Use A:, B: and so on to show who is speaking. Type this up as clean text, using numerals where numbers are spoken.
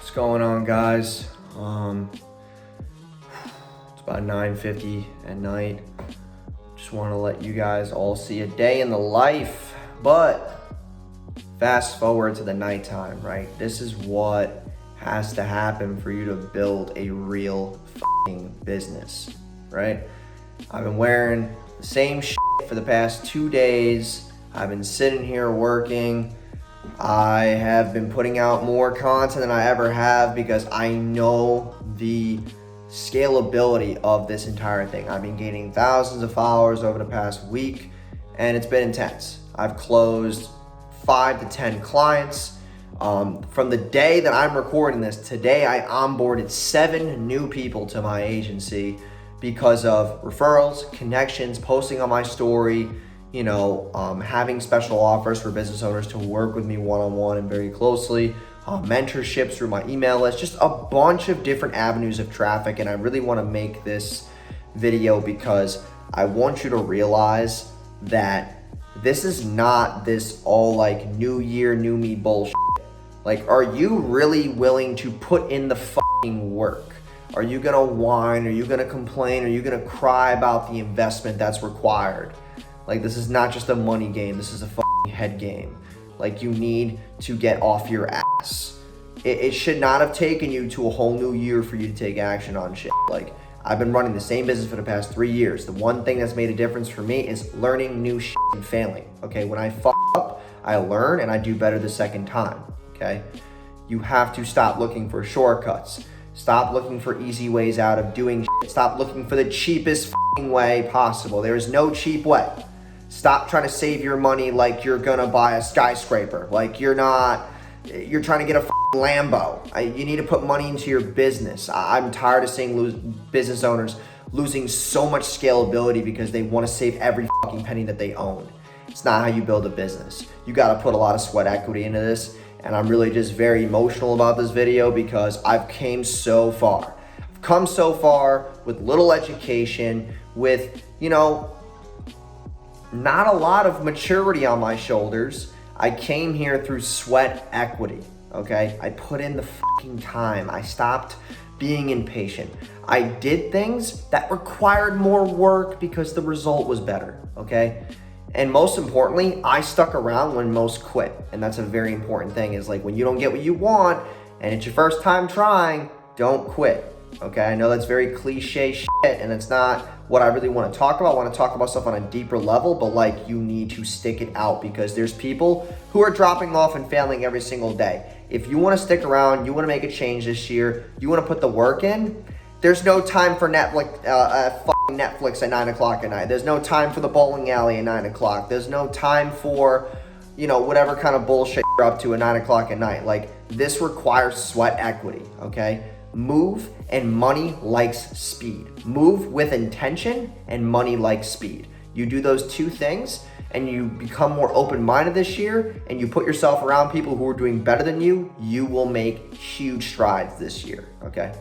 A: What's going on, guys? It's about 9:50 at night. Just want to let you guys all see a day in the life, but fast forward to the nighttime, right? This is what has to happen for you to build a real fucking business, right? I've been wearing the same shit for the past 2 days. I've been sitting here working. I have been putting out more content than I ever have because I know the scalability of this entire thing. I've been gaining thousands of followers over the past week, and it's been intense. I've closed 5 to 10 clients. From the day that I'm recording this, today I onboarded 7 new people to my agency because of referrals, connections, posting on my story, having special offers for business owners to work with me one-on-one and very closely, mentorships through my email list, just a bunch of different avenues of traffic. And I really want to make this video because I want you to realize that this is not this all like new year, new me bullshit. Like, are you really willing to put in the fucking work? Are you gonna whine? Are you gonna complain? Are you gonna cry about the investment that's required? Like, this is not just a money game. This is a fucking head game. Like, you need to get off your ass. It should not have taken you to a whole new year for you to take action on shit. Like, I've been running the same business for the past 3 years. The one thing that's made a difference for me is learning new shit and failing. Okay, when I fuck up, I learn and I do better the second time. Okay, you have to stop looking for shortcuts. Stop looking for easy ways out of doing shit. Stop looking for the cheapest fucking way possible. There is no cheap way. Stop trying to save your money like you're gonna buy a skyscraper. Like you're trying to get a fucking Lambo. You need to put money into your business. I'm tired of seeing business owners losing so much scalability because they want to save every fucking penny that they own. It's not how you build a business. You gotta put a lot of sweat equity into this. And I'm really just very emotional about this video because I've come so far. I've come so far with little education, with, not a lot of maturity on my shoulders. I came here through sweat equity, okay? I put in the fucking time. I stopped being impatient. I did things that required more work because the result was better, okay? And most importantly, I stuck around when most quit. And that's a very important thing, is like when you don't get what you want and it's your first time trying, don't quit. Okay, I know that's very cliche shit and it's not what I really want to talk about. I want to talk about stuff on a deeper level, but like you need to stick it out because there's people who are dropping off and failing every single day. If you want to stick around, you want to make a change this year, you want to put the work in, there's no time for Netflix at 9 o'clock at night. There's no time for the bowling alley at 9 o'clock. There's no time for, whatever kind of bullshit you're up to at 9 o'clock at night. Like, this requires sweat equity, okay? Move, and money likes speed. Move with intention, and money likes speed. You do those two things, and you become more open-minded this year, and you put yourself around people who are doing better than you, you will make huge strides this year, okay?